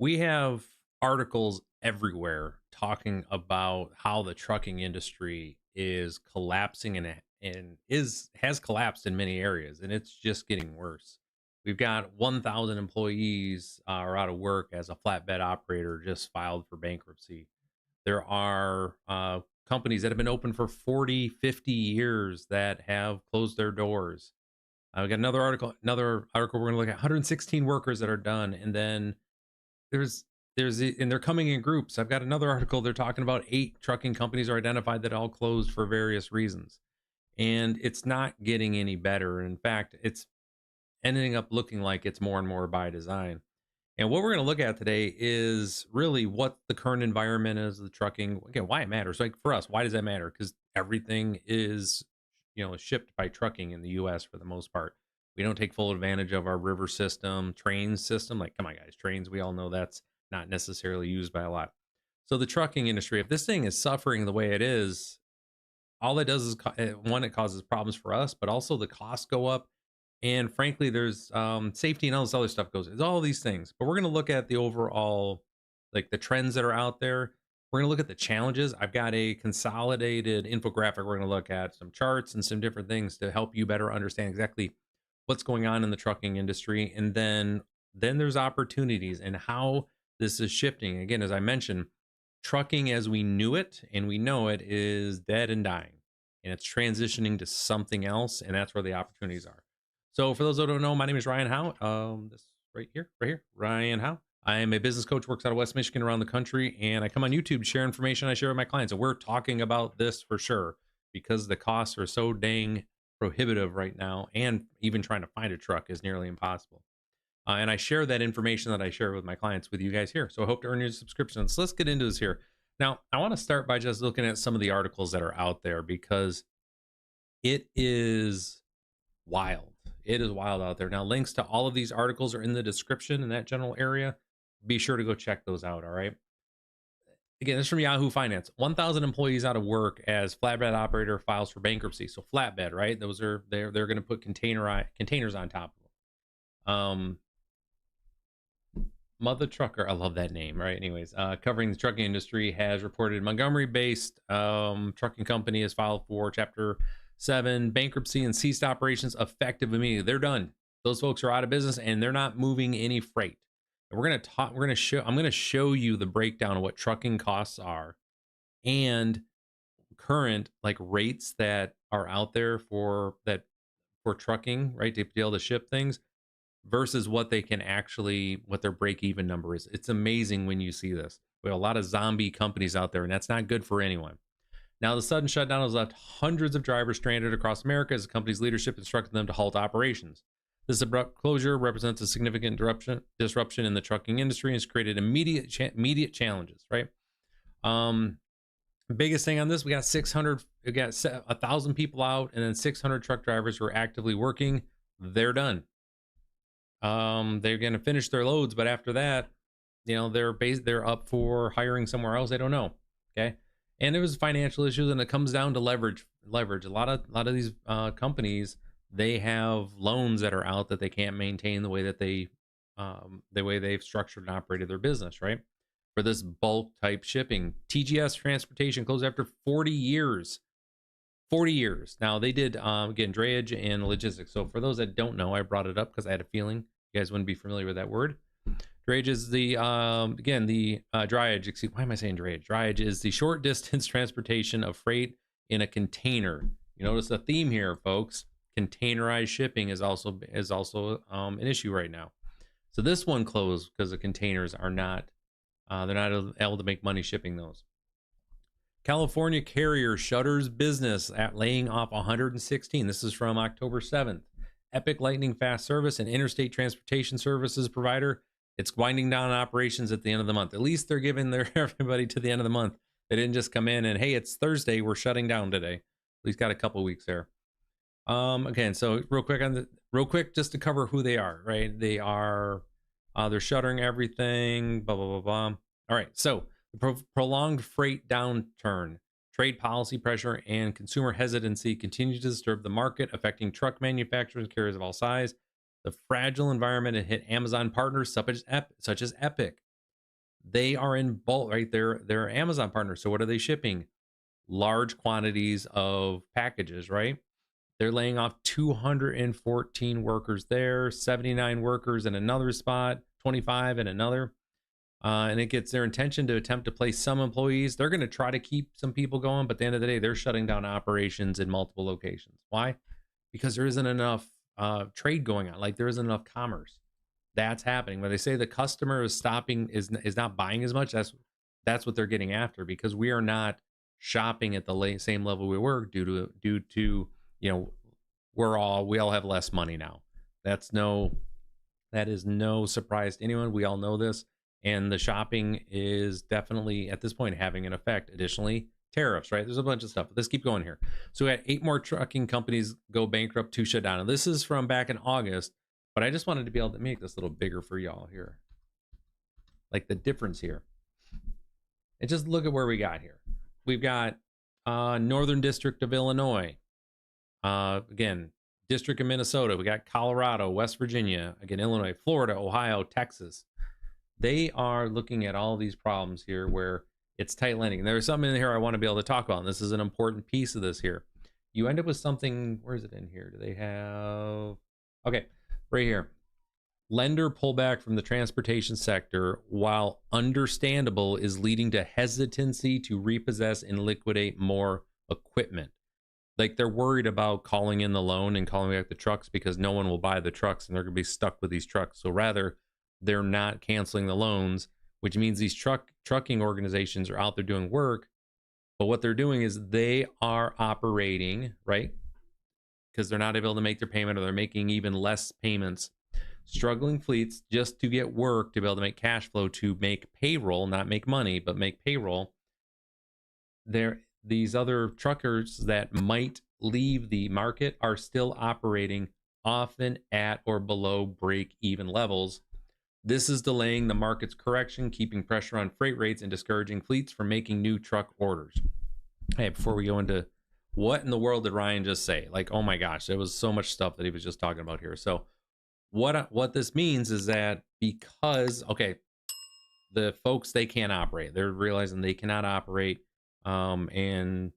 We have articles everywhere talking about how the trucking industry is collapsing and is has collapsed in many areas, and it's just getting worse. We've got 1,000 employees are out of work as a flatbed operator just filed for bankruptcy. There are companies that have been open for 40, 50 years that have closed their doors. We got another article we're going to look at 116 workers that are done, and then there's and they're coming in groups. I've got another article. They're talking about 8 trucking companies are identified that all closed for various reasons, and it's not getting any better. In fact, it's ending up looking like it's more and more by design. And what we're going to look at today is really what the current environment is of the trucking. Again, why it matters. Like for us, why does that matter? Because everything is, shipped by trucking in the U.S. for the most part. We don't take full advantage of our river system, train system. Like, come on, guys, trains. We all know that's not necessarily used by a lot. So the trucking industry, if this thing is suffering the way it is, all it does is one, it causes problems for us, but also the costs go up, and frankly, there's safety and all this other stuff goes. It's all these things, but we're going to look at the overall, like the trends that are out there. We're going to look at the challenges. I've got a consolidated infographic. We're going to look at some charts and some different things to help you better understand exactly what's going on in the trucking industry, and then there's opportunities and how this is shifting. Again, as I mentioned, trucking as we knew it and we know it is dead and dying, and it's transitioning to something else, and that's where the opportunities are. So for those that don't know, my name is Ryan Howe. This right here, Ryan Howe. I am a business coach, works out of West Michigan, around the country, and I come on YouTube to share information I share with my clients. And we're talking about this for sure because the costs are so dang prohibitive right now, and even trying to find a truck is nearly impossible. And I share that information that I share with my clients with you guys here. So I hope to earn your subscription. So let's get into this here. Now, I want to start by just looking at some of the articles that are out there because it is wild. It is wild out there. Now, links to all of these articles are in the description in that general area. Be sure to go check those out. All right. Again, this is from Yahoo Finance. 1,000 employees out of work as flatbed operator files for bankruptcy. So flatbed, right? Those are they're going to put containers on top of them. Mother Trucker, I love that name, right? Anyways, covering the trucking industry has reported Montgomery-based trucking company has filed for Chapter 7 bankruptcy and ceased operations effective immediately. They're done. Those folks are out of business and they're not moving any freight. And I'm going to show you the breakdown of what trucking costs are and current like rates that are out there for trucking, right? To be able to ship things versus what their break even number is. It's amazing when you see this. We have a lot of zombie companies out there, and that's not good for anyone. Now, the sudden shutdown has left hundreds of drivers stranded across America as the company's leadership instructed them to halt operations. This abrupt closure represents a significant disruption in the trucking industry and has created immediate challenges, right? Biggest thing on this, we got 1,000 people out, and then 600 truck drivers who are actively working. They're done. They're going to finish their loads, but after that, they're up for hiring somewhere else. They don't know. Okay. And there was financial issues, and it comes down to leverage. A lot of these companies, they have loans that are out that they can't maintain the way that the way they've structured and operated their business, right? For this bulk type shipping, TGS Transportation closed after 40 years. 40 years. Now they did again drayage and logistics. So for those that don't know, I brought it up because I had a feeling you guys wouldn't be familiar with that word. Drayage is the dryage. Excuse, why am I saying drayage? Dryage is the short distance transportation of freight in a container. You notice the theme here, folks. Containerized shipping is also an issue right now. So this one closed because the containers are not they're not able to make money shipping those. California carrier shutters business at laying off 116. This is from October 7th. Epic Lightning Fast Service, an interstate transportation services provider. It's winding down operations at the end of the month. At least they're giving their everybody to the end of the month. They didn't just come in and, hey, it's Thursday, we're shutting down today. At least got a couple weeks there. Again, so real quick, just to cover who they are, right? They are, they're shuttering everything, blah, blah, blah, blah. All right, so the prolonged freight downturn, trade policy pressure, and consumer hesitancy continue to disturb the market, affecting truck manufacturers and carriers of all size. The fragile environment had hit Amazon partners such as Epic. They are in bulk, right? They're Amazon partners. So what are they shipping? Large quantities of packages, right? They're laying off 214 workers there, 79 workers in another spot, 25 in another. And it gets their intention to attempt to place some employees. They're going to try to keep some people going, but at the end of the day, they're shutting down operations in multiple locations. Why? Because there isn't enough trade going on. Like there isn't enough commerce. That's happening. When they say the customer is stopping, is not buying as much, that's what they're getting after, because we are not shopping at the same level we were due to we all have less money now. That is no surprise to anyone. We all know this. And the shopping is definitely at this point having an effect. Additionally, tariffs, right? There's a bunch of stuff. Let's keep going here. So we had 8 more trucking companies go bankrupt, 2 shut down. And this is from back in August, but I just wanted to be able to make this a little bigger for y'all here. Like the difference here. And just look at where we got here. We've got Northern District of Illinois. Again, District of Minnesota. We got Colorado, West Virginia, again, Illinois, Florida, Ohio, Texas. They are looking at all these problems here where it's tight lending. There's something in here I want to be able to talk about, and this is an important piece of this here. You end up with something, where is it in here? Do they have, okay, right here. Lender pullback from the transportation sector, while understandable, is leading to hesitancy to repossess and liquidate more equipment. Like they're worried about calling in the loan and calling back the trucks because no one will buy the trucks and they're going to be stuck with these trucks. So rather, they're not canceling the loans, which means these trucking organizations are out there doing work. But what they're doing is they are operating, right? Because they're not able to make their payment, or they're making even less payments. Struggling fleets just to get work to be able to make cash flow, to make payroll, not make money, but make payroll. These other truckers that might leave the market are still operating, often at or below break-even levels. This is delaying the market's correction, keeping pressure on freight rates, and discouraging fleets from making new truck orders. Hey, before we go into what in the world did Ryan just say? Like, oh my gosh, there was so much stuff that he was just talking about here. So what this means is that because, okay, the folks, they can't operate. They're realizing they cannot operate and,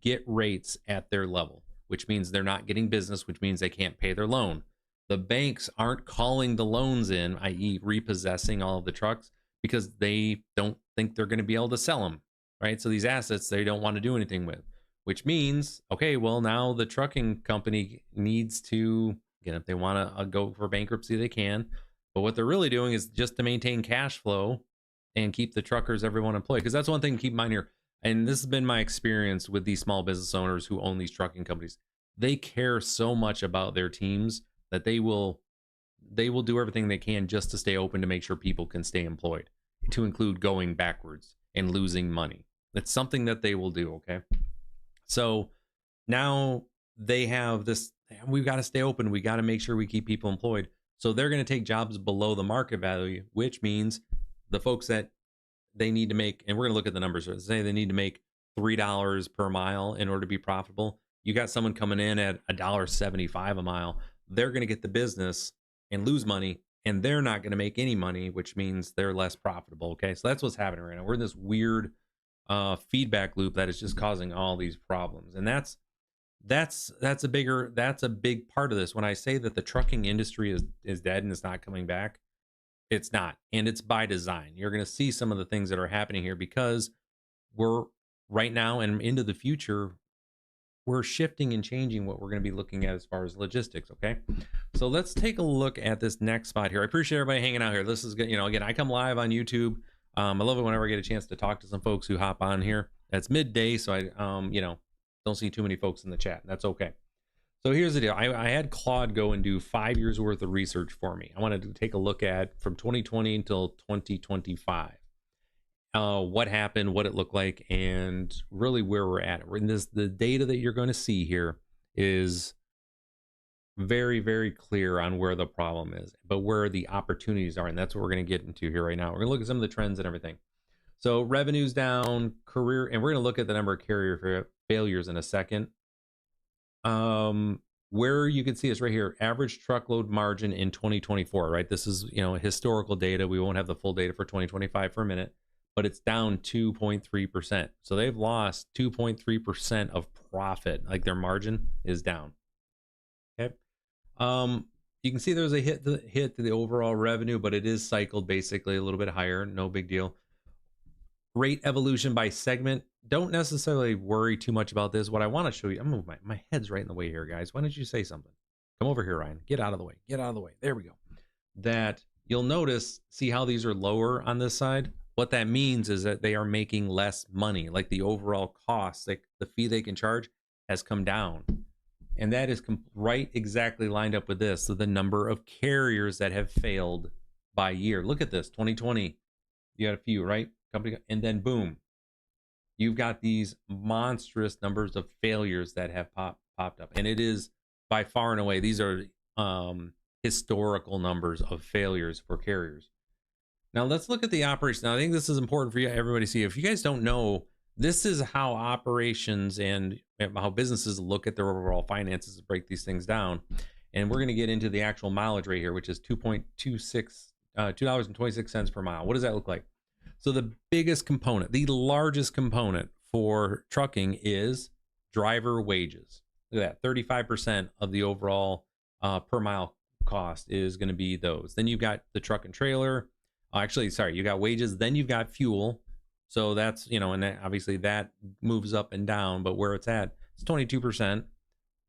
get rates at their level, which means they're not getting business, which means they can't pay their loan. The banks aren't calling the loans in, i.e. repossessing all of the trucks, because they don't think they're going to be able to sell them, right? So these assets they don't want to do anything with, which means, okay, well, now the trucking company needs to, again, if they want to go for bankruptcy, they can. But what they're really doing is just to maintain cash flow and keep the truckers, everyone employed. Because that's one thing to keep in mind here. And this has been my experience with these small business owners who own these trucking companies. They care so much about their teams that they will do everything they can just to stay open, to make sure people can stay employed, to include going backwards and losing money. That's something that they will do, okay? So now they have this, we've got to stay open. We got to make sure we keep people employed. So they're going to take jobs below the market value, which means the folks that they need to make, and we're going to look at the numbers, say they need to make $3 per mile in order to be profitable. You got someone coming in at $1.75 a mile. They're going to get the business and lose money, and they're not going to make any money, which means they're less profitable. Okay, so that's what's happening right now. We're in this weird feedback loop that is just causing all these problems, and that's a big part of this. When I say that the trucking industry is dead and it's not coming back, it's not, and it's by design. You're going to see some of the things that are happening here because we're right now and into the future, we're shifting and changing what we're going to be looking at as far as logistics. Okay, so let's take a look at this next spot here. I appreciate everybody hanging out here. This is good. Again, I come live on YouTube. I love it whenever I get a chance to talk to some folks who hop on here. It's midday, so I don't see too many folks in the chat. That's okay. So here's the deal. I had Claude go and do 5 years worth of research for me. I wanted to take a look at from 2020 until 2025. What happened, what it looked like, and really where we're at. The data that you're going to see here is very, very clear on where the problem is, but where the opportunities are, and that's what we're going to get into here right now. We're going to look at some of the trends and everything. So revenue's down, career, and we're going to look at the number of carrier failures in a second. Where you can see is right here, average truckload margin in 2024, right? This is, historical data. We won't have the full data for 2025 for a minute, but it's down 2.3%. So they've lost 2.3% of profit. Like their margin is down. Okay. You can see there's a hit to the overall revenue, but it is cycled basically a little bit higher. No big deal. Rate evolution by segment. Don't necessarily worry too much about this. What I want to show you, I'm moving my head's right in the way here, guys. Why don't you say something? Come over here, Ryan. Get out of the way. Get out of the way. There we go. That you'll notice, see how these are lower on this side? What that means is that they are making less money. Like the overall cost, like the fee they can charge has come down. And that is right exactly lined up with this. So the number of carriers that have failed by year. Look at this, 2020. You got a few, right? Company, and then boom, you've got these monstrous numbers of failures that have popped up. And it is by far and away, these are historical numbers of failures for carriers. Now let's look at the operation. Now I think this is important for you, everybody to see. If you guys don't know, this is how operations and how businesses look at their overall finances to break these things down. And we're going to get into the actual mileage rate here, which is $2.26 per mile. What does that look like? So the biggest component, the largest component for trucking is driver wages. Look at that, 35% of the overall per mile cost is going to be those. Then you've got the truck and trailer. You got wages. Then you've got fuel. So that's, and that, obviously that moves up and down, but where it's at, it's 22%.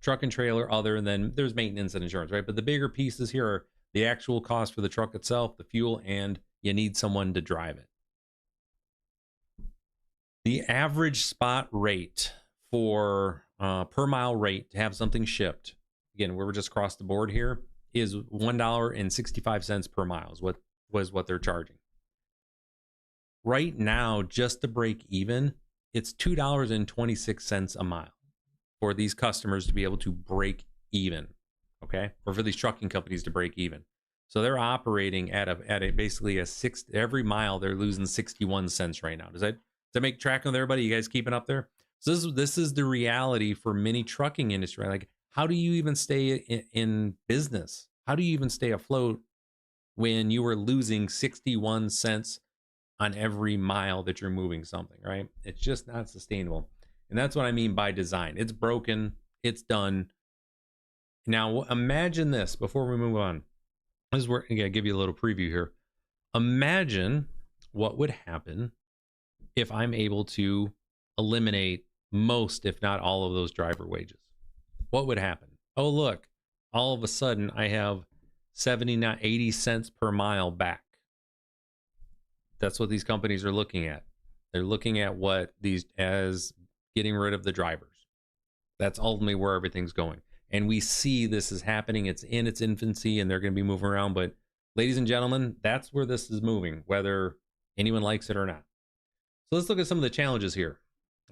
Truck and trailer, other, and then there's maintenance and insurance, right? But the bigger pieces here are the actual cost for the truck itself, the fuel, and you need someone to drive it. The average spot rate for per mile rate to have something shipped, again, we're just across the board here, is $1.65 per mile is what they're charging. Right now, just to break even, it's $2.26 a mile for these customers to be able to break even, okay? Or for these trucking companies to break even. So they're operating at a basically every mile they're losing 61 cents right now. Does that make track of everybody? You guys keeping up there? So this is the reality for many trucking industry. Like, how do you even stay in business? How do you even stay afloat when you are losing 61 cents on every mile that you're moving something, right? It's just not sustainable. And that's what I mean by design. It's broken. It's done. Now, imagine this before we move on. This is where I'm going to give you a little preview here. Imagine what would happen if I'm able to eliminate most, if not all, of those driver wages. What would happen? Oh, look, all of a sudden I have 79, 80 cents per mile back. That's what these companies are looking at. They're looking at what these as getting rid of the drivers. That's ultimately where everything's going. And we see this is happening. It's in its infancy and they're going to be moving around. But ladies and gentlemen, that's where this is moving, whether anyone likes it or not. So let's look at some of the challenges here.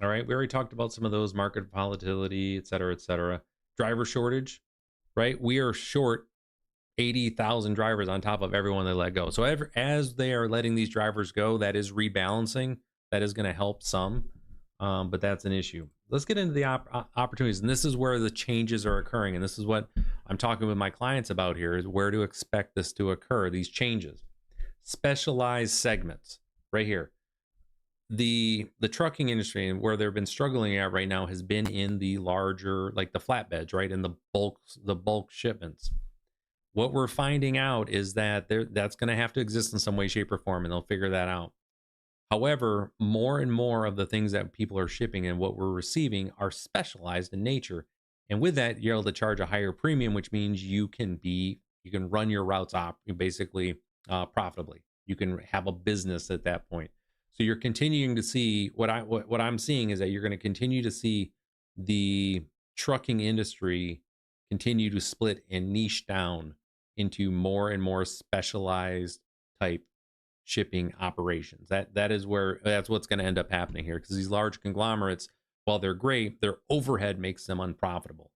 All right. We already talked about some of those: market volatility, et cetera, et cetera. Driver shortage, right? We are short 80,000 drivers on top of everyone they let go. So as they are letting these drivers go, that is rebalancing. That is going to help some, but that's an issue. Let's get into the opportunities. And this is where the changes are occurring. And this is what I'm talking with my clients about here, is where to expect this to occur, these changes. Specialized segments right here. The trucking industry, and where they've been struggling at right now, has been in the larger, like the flatbeds, right? And the bulk shipments. What we're finding out is that that's going to have to exist in some way, shape, or form, and they'll figure that out. However, more and more of the things that people are shipping and what we're receiving are specialized in nature. And with that, you're able to charge a higher premium, which means you can run your routes basically profitably. You can have a business at that point. So you're continuing to see what I'm seeing is that you're going to continue to see the trucking industry continue to split and niche down into more and more specialized type shipping operations. That's what's going to end up happening here, because these large conglomerates, while they're great, their overhead makes them unprofitable,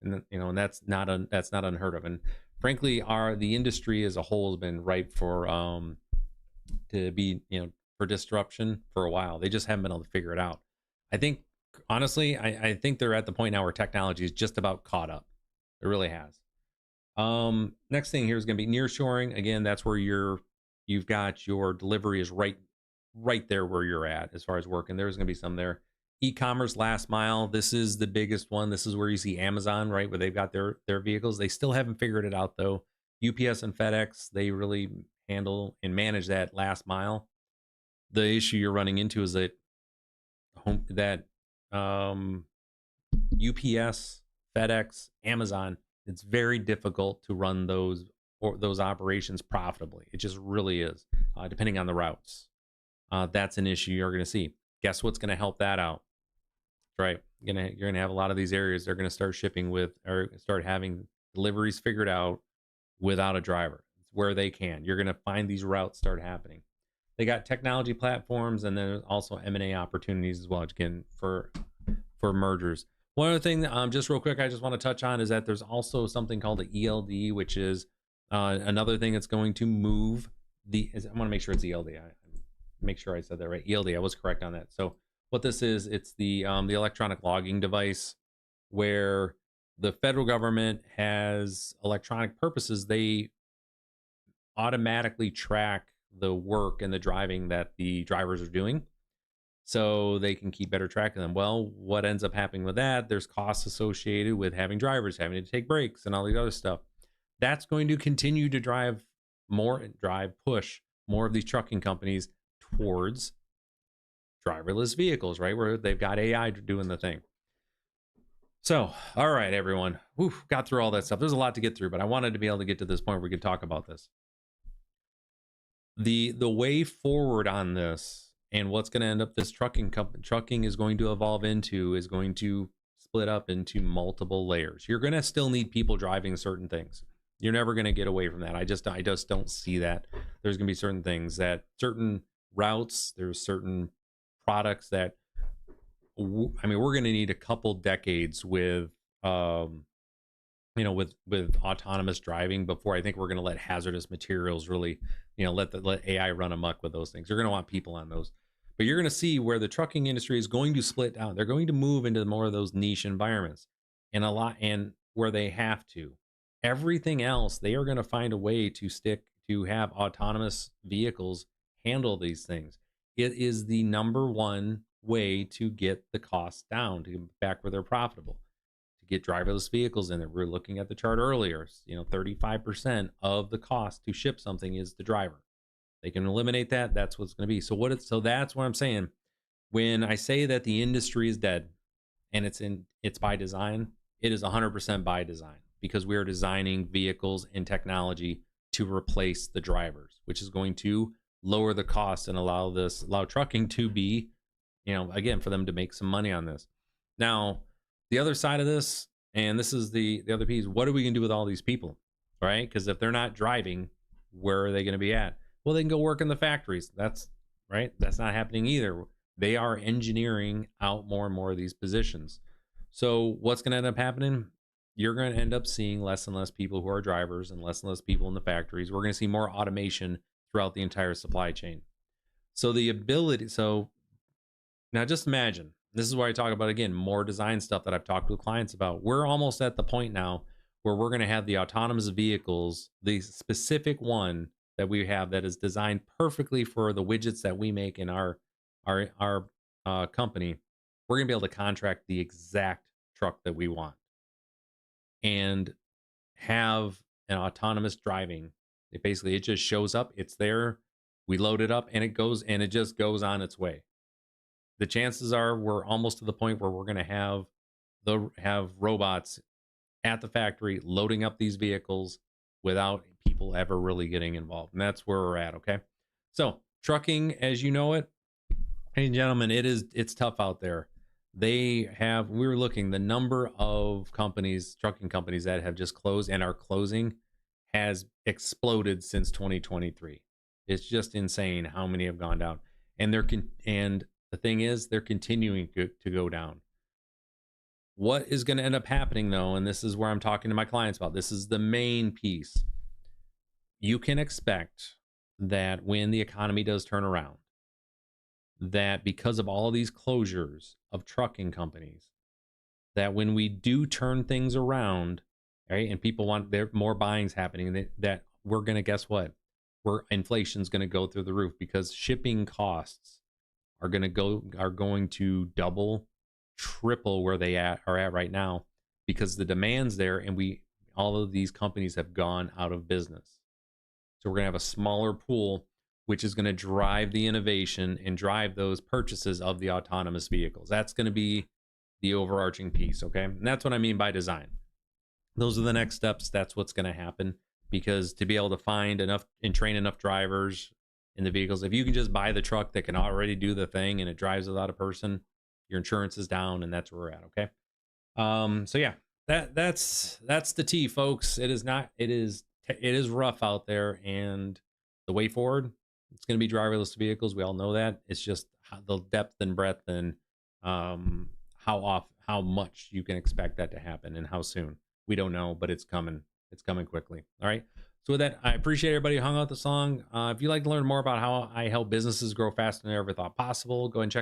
and and that's not unheard of. And frankly, the industry as a whole has been ripe for for disruption for a while. They just haven't been able to figure it out. I think honestly, I think they're at the point now where technology is just about caught up. It really has. Next thing here is going to be nearshoring. Again, that's where you've got your delivery is right there where you're at as far as work, and there's going to be some there. E-commerce last mile. This is the biggest one. This is where you see Amazon, right, where they've got their vehicles. They still haven't figured it out though. UPS and FedEx, they really handle and manage that last mile. The issue you're running into is that UPS, FedEx, Amazon, it's very difficult to run those operations profitably. It just really is, depending on the routes. That's an issue you're going to see. Guess what's going to help that out? Right, you're gonna have a lot of these areas. They're going to start shipping with, or start having deliveries figured out without a driver. It's where they can. You're going to find these routes start happening. They got technology platforms, and then also M&A opportunities as well, again, for mergers. One other thing, just real quick, I just want to touch on is that there's also something called the ELD, which is another thing that's going to move I want to make sure it's ELD. Make sure I said that right. ELD, I was correct on that. So what this is, it's the electronic logging device, where the federal government has electronic purposes. They automatically track the work and the driving that the drivers are doing, so they can keep better track of them. Well, what ends up happening with that, there's costs associated with having drivers having to take breaks and all the other stuff. That's going to continue to push more of these trucking companies towards driverless vehicles, right, where they've got AI doing the thing. So, all right, everyone, got through all that stuff. There's a lot to get through, but I wanted to be able to get to this point where we could talk about this. The way forward on this, and what's going to end up this trucking is going to evolve into, is going to split up into multiple layers. You're going to still need people driving certain things. You're never going to get away from that. I just don't see that. There's going to be certain things, that certain routes, there's certain products that, I mean, we're going to need a couple decades with with autonomous driving before I think we're going to let hazardous materials really, let AI run amok with those things. You're going to want people on those. But you're going to see where the trucking industry is going to split down. They're going to move into more of those niche environments, and where they have to. Everything else, they are going to find a way to have autonomous vehicles handle these things. It is the number one way to get the costs down, to get back where they're profitable, to get driverless vehicles in there. We were looking at the chart earlier. 35% of the cost to ship something is the driver. They can eliminate that. That's what's going to be. So that's what I'm saying. When I say that the industry is dead and it's by design, it is 100% by design, because we are designing vehicles and technology to replace the drivers, which is going to lower the cost and allow trucking to be, again, for them to make some money on this. Now, the other side of this, and this is the other piece, what are we going to do with all these people, right? Because if they're not driving, where are they going to be at? Well, they can go work in the factories. That's right. That's not happening either. They are engineering out more and more of these positions. So what's going to end up happening? You're going to end up seeing less and less people who are drivers and less people in the factories. We're going to see more automation throughout the entire supply chain. So now just imagine, this is where I talk about, again, more design stuff that I've talked with clients about. We're almost at the point now where we're going to have the autonomous vehicles, the specific one that we have that is designed perfectly for the widgets that we make in our company. We're going to be able to contract the exact truck that we want and have an autonomous driving. It just shows up, it's there, we load it up, and it just goes on its way. The chances are we're almost to the point where we're going to have robots at the factory loading up these vehicles without people ever really getting involved. And that's where we're at, okay? So trucking, as you know it, ladies and gentlemen, it's tough out there. We were looking, the number of trucking companies that have just closed and are closing has exploded since 2023. It's just insane how many have gone down. And the thing is, they're continuing to go down. What is going to end up happening, though, and this is where I'm talking to my clients about, this is the main piece. You can expect that when the economy does turn around, that because of all these closures of trucking companies, that when we do turn things around right? And people want there more buying's happening that we're gonna guess what? Inflation's gonna go through the roof because shipping costs are going to double, triple where are at right now because the demand's there and all of these companies have gone out of business. So we're gonna have a smaller pool, which is gonna drive the innovation and drive those purchases of the autonomous vehicles. That's gonna be the overarching piece, okay? And that's what I mean by design. Those are the next steps. That's what's gonna happen because to be able to find enough and train enough drivers in the vehicles, if you can just buy the truck that can already do the thing and it drives without a person, your insurance is down, and that's where we're at, okay? So yeah, that's the tea, folks. It is rough out there, and the way forward, it's going to be driverless vehicles. We all know that. It's just the depth and breadth and how much you can expect that to happen and how soon. We don't know, but it's coming. It's coming quickly. All right. So with that, I appreciate everybody who hung out the song. If you'd like to learn more about how I help businesses grow faster than they ever thought possible, go and check